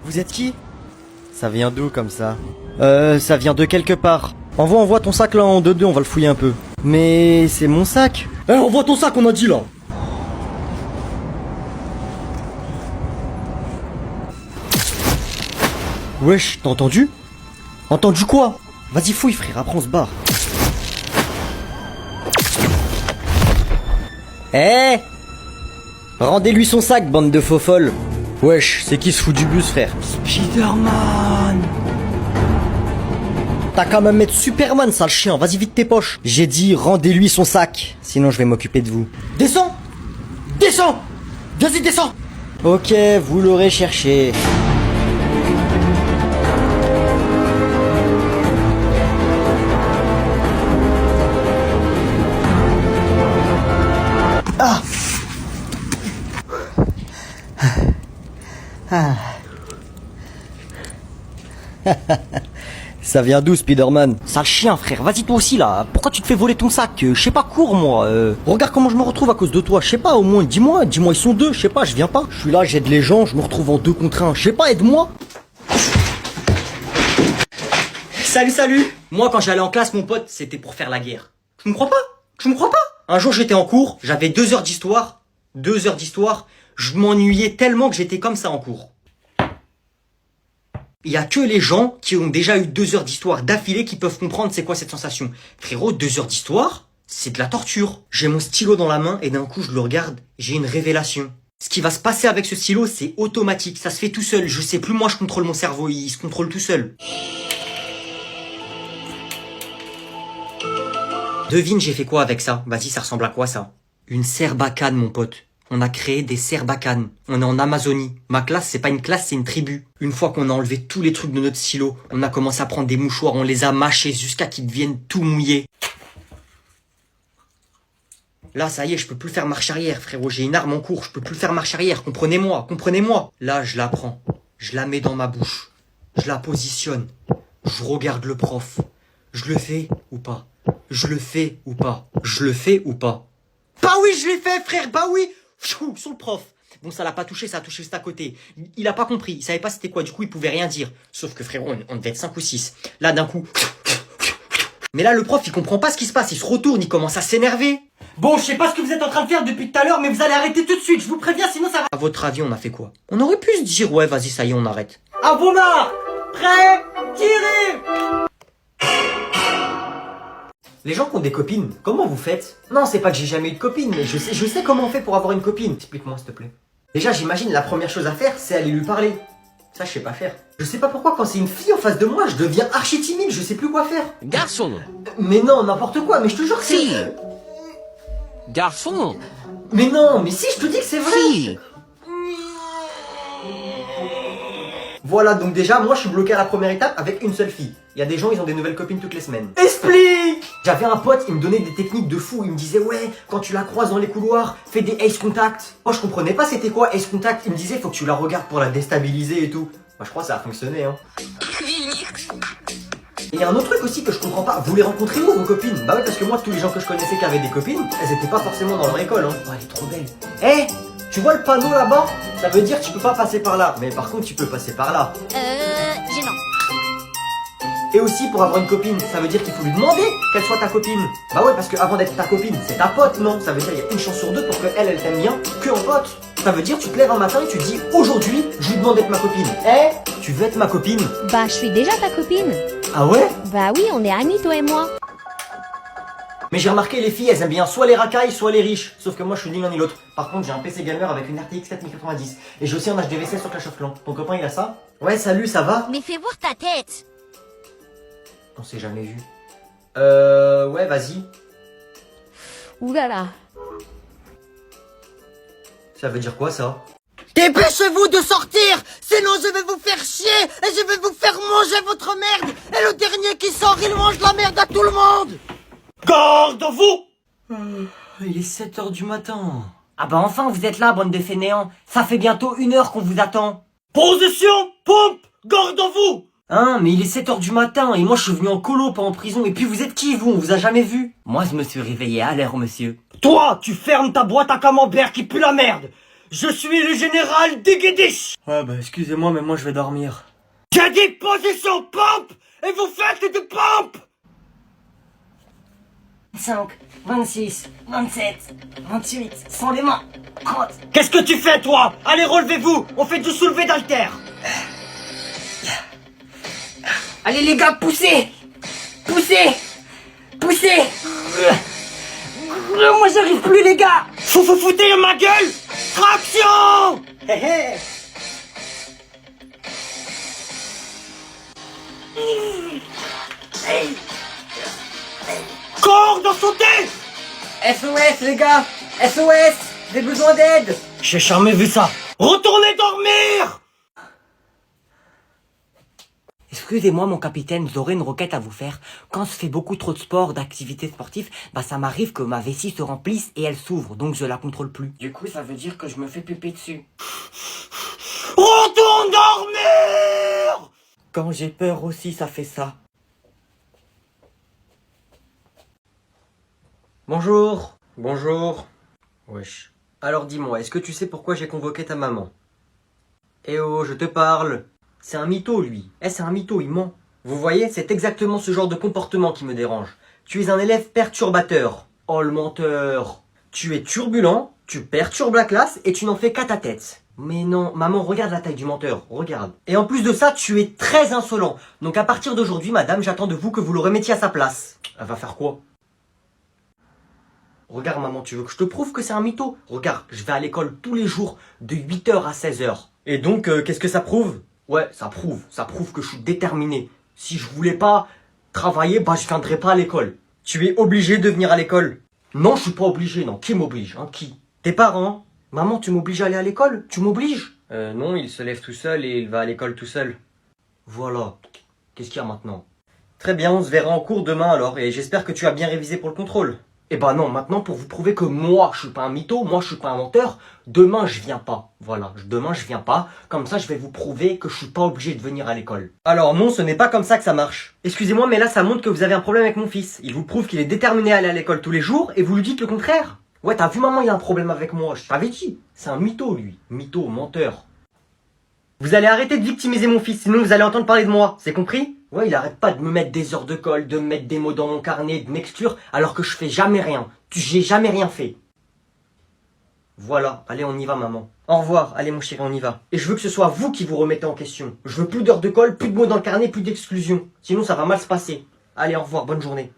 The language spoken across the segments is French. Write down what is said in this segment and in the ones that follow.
Vous êtes qui? Ça vient d'où comme ça? Ça vient de quelque part. Envoie ton sac là en 2-2, on va le fouiller un peu. Mais c'est mon sac. Eh, envoie ton sac, on a dit là. Wesh, t'as entendu? Entendu quoi? Vas-y fouille frère, après on se barre. Eh, rendez-lui son sac, bande de faux folles. Wesh, c'est qui se fout du bus frère? Spider-Man. T'as qu'à même mettre Superman, sale chien, vas-y vite tes poches. J'ai dit rendez-lui son sac, sinon je vais m'occuper de vous. Descends. Descends. Vas-y descends. Ok, vous l'aurez cherché. Ah. Ah. Ça vient d'où, Spider-Man? Sale chien, frère, vas-y toi aussi là. Pourquoi tu te fais voler ton sac? Je sais pas, cours moi. Regarde comment je me retrouve à cause de toi. Je sais pas, au moins, dis-moi, ils sont deux. Je sais pas, je viens pas. Je suis là, j'aide les gens, je me retrouve en 2 contre 1. Je sais pas, aide-moi. Salut. Moi, quand j'allais en classe, mon pote, c'était pour faire la guerre. Tu me crois pas? Un jour, j'étais en cours, j'avais 2 heures d'histoire. 2 heures d'histoire. Je m'ennuyais tellement que j'étais comme ça en cours. Il y a que les gens qui ont déjà eu 2 heures d'histoire d'affilée qui peuvent comprendre c'est quoi cette sensation. Frérot, 2 heures d'histoire, c'est de la torture. J'ai mon stylo dans la main et d'un coup je le regarde, j'ai une révélation. Ce qui va se passer avec ce stylo, c'est automatique, ça se fait tout seul. Je sais plus, moi je contrôle mon cerveau, il se contrôle tout seul. Devine, j'ai fait quoi avec ça? Vas-y, ça ressemble à quoi ça? Une serbacane, mon pote. On a créé des serbacanes. On est en Amazonie. Ma classe, c'est pas une classe, c'est une tribu. Une fois qu'on a enlevé tous les trucs de notre silo, on a commencé à prendre des mouchoirs, on les a mâchés jusqu'à qu'ils deviennent tout mouillés. Là, ça y est, je peux plus faire marche arrière, frérot. J'ai une arme en cours, je peux plus faire marche arrière. Comprenez-moi. Là, je la prends. Je la mets dans ma bouche. Je la positionne. Je regarde le prof. Je le fais ou pas? Bah oui, je l'ai fait, frère, bah oui. Pfiou, sur le prof. Bon, ça l'a pas touché, ça a touché juste à côté. Il a pas compris, il savait pas c'était quoi, du coup il pouvait rien dire. Sauf que frérot, on devait être 5 ou 6. Là d'un coup... Mais là le prof il comprend pas ce qui se passe, il se retourne, il commence à s'énerver. Bon, je sais pas ce que vous êtes en train de faire depuis tout à l'heure, mais vous allez arrêter tout de suite, je vous préviens, sinon ça va... À votre avis, on a fait quoi? On aurait pu se dire, ouais, vas-y, ça y est, on arrête. À vos marques! Prêt? Tirez! Les gens qui ont des copines, comment vous faites? Non, c'est pas que j'ai jamais eu de copine, mais je sais comment on fait pour avoir une copine. Explique-moi, s'il te plaît. Déjà, j'imagine la première chose à faire, c'est aller lui parler. Ça, je sais pas faire. Je sais pas pourquoi, quand c'est une fille en face de moi, je deviens archi timide, je sais plus quoi faire. Garçon. Mais non, n'importe quoi, mais je te jure que c'est... Fille. Garçon. Mais non, mais si, je te dis que c'est vrai. Fille. Voilà, donc déjà, moi, je suis bloqué à la première étape avec une seule fille. Il y a des gens, ils ont des nouvelles copines toutes les semaines. Explique! J'avais un pote, il me donnait des techniques de fou. Il me disait, ouais, quand tu la croises dans les couloirs, fais des ace contact. Moi, je comprenais pas c'était quoi ace contact. Il me disait, faut que tu la regardes pour la déstabiliser et tout. Moi, je crois que ça a fonctionné, hein. Et il y a un autre truc aussi que je comprends pas. Vous les rencontrez où, vos copines? Bah ouais, parce que moi, tous les gens que je connaissais qui avaient des copines, elles étaient pas forcément dans leur école, hein. Oh, elle est trop belle. Eh! Tu vois le panneau là-bas? Ça veut dire que tu peux pas passer par là. Mais par contre, tu peux passer par là. Gênant. Et aussi, pour avoir une copine, ça veut dire qu'il faut lui demander qu'elle soit ta copine. Bah ouais, parce que avant d'être ta copine, c'est ta pote, non? Ça veut dire qu'il y a une chance sur 2 pour qu'elle, elle t'aime bien que en pote. Ça veut dire tu te lèves un matin et tu te dis aujourd'hui, je lui demande d'être ma copine. Eh, tu veux être ma copine? Bah, je suis déjà ta copine. Ah ouais? Bah oui, on est amis, toi et moi. Mais j'ai remarqué, les filles, elles aiment bien soit les racailles, soit les riches. Sauf que moi, je suis ni l'un ni l'autre. Par contre, j'ai un PC gamer avec une RTX 4090. Et j'ai aussi un HDVC sur Clash of Clans. Ton copain, il a ça? Ouais, salut, ça va? Mais fais voir ta tête. On s'est jamais vu. Ouais, vas-y. Ouh là là. Ça veut dire quoi, ça? Dépêchez-vous de sortir, sinon je vais vous faire chier et je vais vous faire manger votre merde. Et le dernier qui sort, il mange la merde à tout le monde. Garde-vous! Il est 7 h du matin. Ah bah enfin, vous êtes là, bande de fainéants. Ça fait bientôt 1 heure qu'on vous attend. Position! Pompe! Garde-vous! Hein, mais il est 7 h du matin et moi je suis venu en colo, pas en prison. Et puis vous êtes qui, vous? On vous a jamais vu? Moi, je me suis réveillé à l'heure, monsieur. Toi, tu fermes ta boîte à camembert qui pue la merde! Je suis le général Digedish. Ouais, bah excusez-moi, mais moi je vais dormir. J'ai dit position pompe et vous faites de pompe. 5, 26, 27, 28, sans les mains, 30. Qu'est-ce que tu fais, toi? Allez, relevez-vous. On fait du soulevé d'haltère. Allez les gars, poussez! Poussez! Poussez! Moi j'arrive plus les gars! Faut vous foutez ma gueule. Traction. Hé hé. Corde sautée. SOS les gars! SOS! J'ai besoin d'aide! J'ai jamais vu ça. Retournez dormir. Excusez-moi mon capitaine, j'aurais une requête à vous faire. Quand je fais beaucoup trop de sport, d'activités sportives, bah ça m'arrive que ma vessie se remplisse et elle s'ouvre, donc je la contrôle plus. Du coup ça veut dire que je me fais piper dessus. Retourne dormir. Quand j'ai peur aussi ça fait ça. Bonjour. Bonjour. Wesh. Alors dis-moi, est-ce que tu sais pourquoi j'ai convoqué ta maman? Eh oh, je te parle. C'est un mytho, lui. C'est un mytho, il ment. Vous voyez, c'est exactement ce genre de comportement qui me dérange. Tu es un élève perturbateur. Oh, le menteur. Tu es turbulent, tu perturbes la classe et tu n'en fais qu'à ta tête. Mais non, maman, regarde la taille du menteur, regarde. Et en plus de ça, tu es très insolent. Donc à partir d'aujourd'hui, madame, j'attends de vous que vous le remettiez à sa place. Elle va faire quoi? Regarde, maman, tu veux que je te prouve que c'est un mytho? Regarde, je vais à l'école tous les jours de 8h à 16h. Et donc, qu'est-ce que ça prouve? Ouais, ça prouve que je suis déterminé. Si je voulais pas travailler, bah je viendrais pas à l'école. Tu es obligé de venir à l'école? Non, je suis pas obligé, non. Qui m'oblige, hein? Qui? Tes parents? Maman, tu m'obliges à aller à l'école? Tu m'obliges? Non, il se lève tout seul et il va à l'école tout seul. Voilà. Qu'est-ce qu'il y a maintenant? Très bien, on se verra en cours demain alors, et j'espère que tu as bien révisé pour le contrôle. Eh ben non, maintenant pour vous prouver que moi je suis pas un mytho, moi je suis pas un menteur, demain je viens pas. Voilà, demain je viens pas, comme ça je vais vous prouver que je suis pas obligé de venir à l'école. Alors non, ce n'est pas comme ça que ça marche. Excusez-moi, mais là ça montre que vous avez un problème avec mon fils. Il vous prouve qu'il est déterminé à aller à l'école tous les jours et vous lui dites le contraire. Ouais, t'as vu maman, il a un problème avec moi, je t'avais dit. C'est un mytho lui, mytho, menteur. Vous allez arrêter de victimiser mon fils, sinon vous allez entendre parler de moi, c'est compris? Ouais, il arrête pas de me mettre des heures de colle, de me mettre des mots dans mon carnet, de m'exclure, alors que je fais jamais rien. J'ai jamais rien fait. Voilà, allez on y va maman. Au revoir, allez mon chéri, on y va. Et je veux que ce soit vous qui vous remettez en question. Je veux plus d'heures de colle, plus de mots dans le carnet, plus d'exclusion. Sinon ça va mal se passer. Allez, au revoir, bonne journée.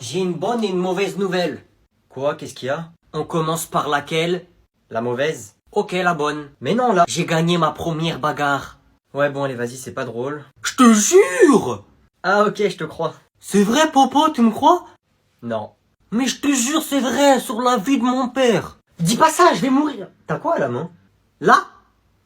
J'ai une bonne et une mauvaise nouvelle. Quoi, qu'est-ce qu'il y a? On commence par laquelle? La mauvaise? Ok, la bonne. Mais non là. J'ai gagné ma première bagarre. Ouais bon allez vas-y, c'est pas drôle. Je te jure! Ah ok, je te crois. C'est vrai Popo, tu me crois? Non. Mais je te jure c'est vrai, sur la vie de mon père. Dis pas ça, je vais mourir. T'as quoi à la main? Là?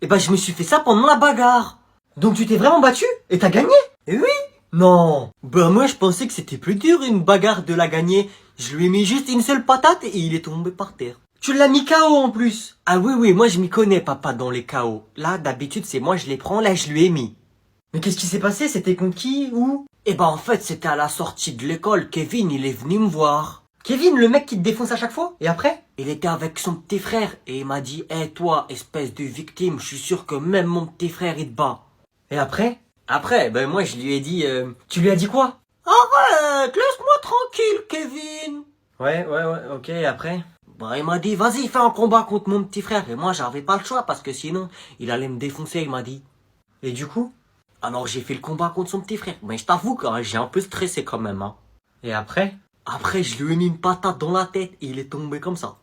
Eh ben je me suis fait ça pendant la bagarre. Donc tu t'es vraiment battu? Et t'as gagné? Eh oui. Non. Ben moi je pensais que c'était plus dur une bagarre de la gagner. Je lui ai mis juste une seule patate et il est tombé par terre. Tu l'as mis KO en plus. Ah oui, moi je m'y connais papa dans les KO. Là d'habitude c'est moi je les prends, là je lui ai mis. Mais qu'est-ce qui s'est passé? C'était contre qui? Où? Eh ben en fait c'était à la sortie de l'école, Kevin il est venu me voir. Kevin, le mec qui te défonce à chaque fois? Et après? Il était avec son petit frère et il m'a dit « Eh toi, espèce de victime, je suis sûr que même mon petit frère il te bat. » Et après? Après, ben moi je lui ai dit Tu lui as dit quoi? Arrête, laisse-moi tranquille Kevin. Ouais, ok, et après? Bah il m'a dit « Vas-y, fais un combat contre mon petit frère. » Et moi j'avais pas le choix parce que sinon il allait me défoncer, il m'a dit. Et du coup? Alors j'ai fait le combat contre son petit frère. Mais je t'avoue que j'ai un peu stressé quand même. Hein. Et après? Après je lui ai mis une patate dans la tête et il est tombé comme ça.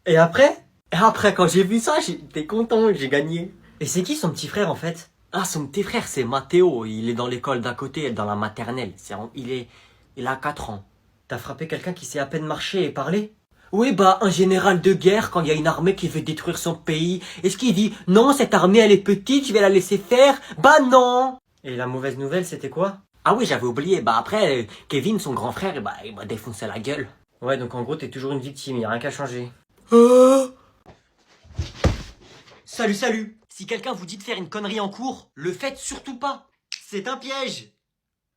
Et après? Et après quand j'ai vu ça, j'étais content, j'ai gagné. Et c'est qui son petit frère en fait? Ah son petit frère c'est Mathéo, il est dans l'école d'à côté, dans la maternelle. Il a 4 ans. T'as frappé quelqu'un qui sait à peine marcher et parler? Oui bah un général de guerre quand il y a une armée qui veut détruire son pays. Est-ce qu'il dit non cette armée elle est petite, je vais la laisser faire? Bah non. Et la mauvaise nouvelle c'était quoi? Ah oui j'avais oublié, bah après Kevin son grand frère bah, il m'a défoncé la gueule. Ouais donc en gros t'es toujours une victime, y a rien qu'à changer. Salut. Si quelqu'un vous dit de faire une connerie en cours, le faites surtout pas. C'est un piège.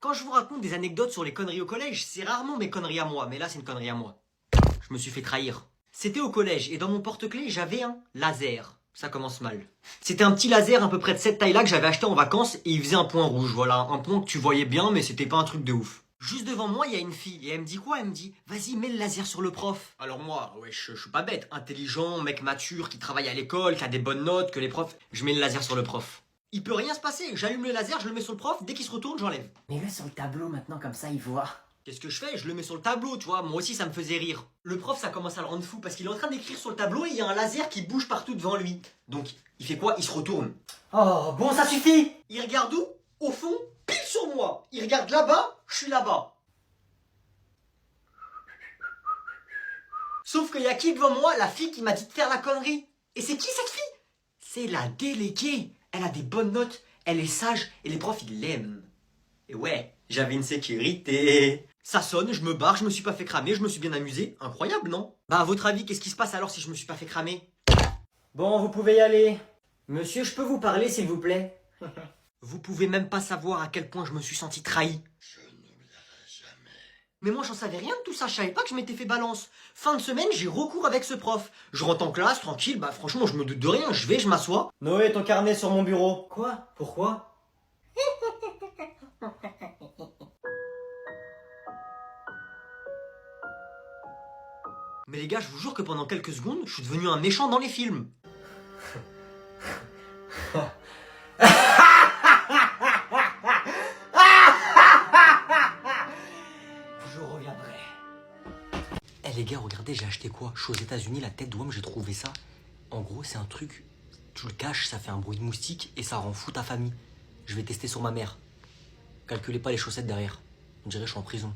Quand je vous raconte des anecdotes sur les conneries au collège, c'est rarement mes conneries à moi, mais là c'est une connerie à moi. Je me suis fait trahir. C'était au collège et dans mon porte-clés, j'avais un laser. Ça commence mal. C'était un petit laser à peu près de cette taille-là que j'avais acheté en vacances et il faisait un point rouge, voilà. Un point que tu voyais bien mais c'était pas un truc de ouf. Juste devant moi, il y a une fille et elle me dit quoi? Elle me dit, vas-y, mets le laser sur le prof. Alors moi, ouais, je suis pas bête, intelligent, mec mature, qui travaille à l'école, qui a des bonnes notes, que les profs, je mets le laser sur le prof. Il peut rien se passer, j'allume le laser, je le mets sur le prof, dès qu'il se retourne, j'enlève. Mets-le sur le tableau maintenant, comme ça il voit. Qu'est-ce que je fais? Je le mets sur le tableau, tu vois, moi aussi ça me faisait rire. Le prof, ça commence à le rendre fou parce qu'il est en train d'écrire sur le tableau et il y a un laser qui bouge partout devant lui. Donc, il fait quoi? Il se retourne. Oh, bon, ça suffit! Il regarde où? Au fond, pile sur moi. Il regarde là-bas, je suis là-bas. Sauf qu'il y a qui devant moi? La fille qui m'a dit de faire la connerie. Et c'est qui cette fille? C'est la déléguée. Elle a des bonnes notes, elle est sage et les profs ils l'aiment. Et ouais, j'avais une sécurité. Ça sonne, je me barre, je me suis pas fait cramer, je me suis bien amusé. Incroyable, non? Bah à votre avis, qu'est-ce qui se passe alors si je me suis pas fait cramer? Bon, vous pouvez y aller. Monsieur, je peux vous parler s'il vous plaît? Vous pouvez même pas savoir à quel point je me suis senti trahi. Je n'oublierai jamais. Mais moi j'en savais rien de tout ça, je savais pas que je m'étais fait balance. Fin de semaine, j'ai recours avec ce prof. Je rentre en classe, tranquille, bah franchement je me doute de rien, je m'assois. Noé, ton carnet sur mon bureau. Quoi? Pourquoi? Mais les gars, je vous jure que pendant quelques secondes, je suis devenu un méchant dans les films. Je reviendrai. Eh les gars, regardez, j'ai acheté quoi? Je suis aux États-Unis, la tête d'homme, j'ai trouvé ça. En gros, c'est un truc, tu le caches, ça fait un bruit de moustique et ça rend fou ta famille. Je vais tester sur ma mère. Calculez pas les chaussettes derrière. On dirait que je suis en prison.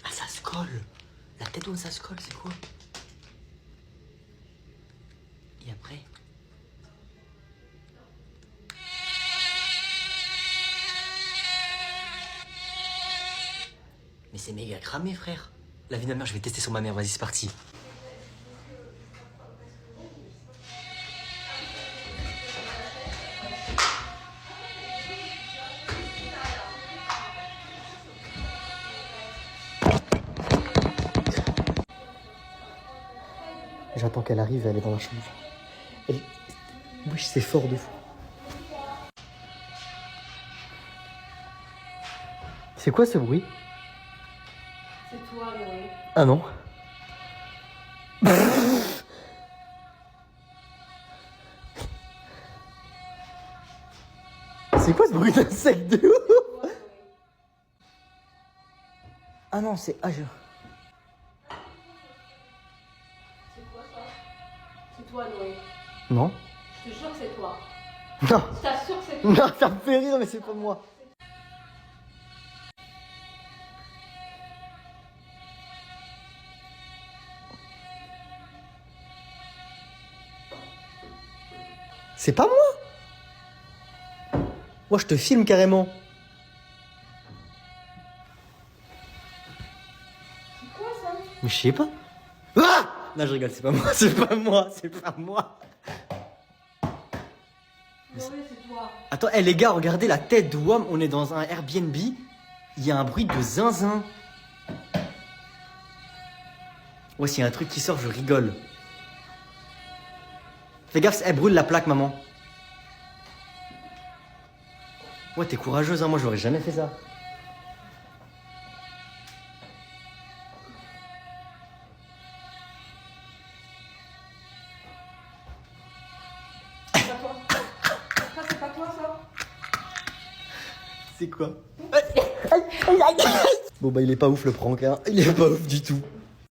Ah, ça se colle. La tête d'homme, ça se colle, c'est quoi? Et après? Mais c'est méga cramé, frère. La vie de ma mère, je vais tester sur ma mère. Vas-y, c'est parti. J'attends qu'elle arrive et elle est dans la chambre. Wesh, c'est fort de fou. C'est quoi ce bruit? C'est toi, Noé. Ah non. C'est quoi ce bruit d'insecte de ouf? Ah non, c'est... Ah, je... C'est quoi ça? C'est toi, Noé. Non. Je te jure que c'est toi. Non. Je t'assure que c'est toi. Non, ça me fait rire, mais c'est pas moi. C'est pas moi. Moi, je te filme carrément. C'est quoi ça? Mais je sais pas. Ah! Non, je rigole, c'est pas moi, c'est pas moi, c'est pas moi. Noé, c'est toi. Attends, les gars, regardez la tête de WOM, on est dans un Airbnb. Il y a un bruit de zinzin. Ouais, s'il y a un truc qui sort, je rigole. Fais gaffe, elle brûle la plaque, maman. Ouais, t'es courageuse, hein, moi j'aurais jamais fait ça. C'est pas toi. Ça, c'est pas toi, ça? C'est quoi? Bon bah il est pas ouf le prank, hein. Il est pas ouf du tout.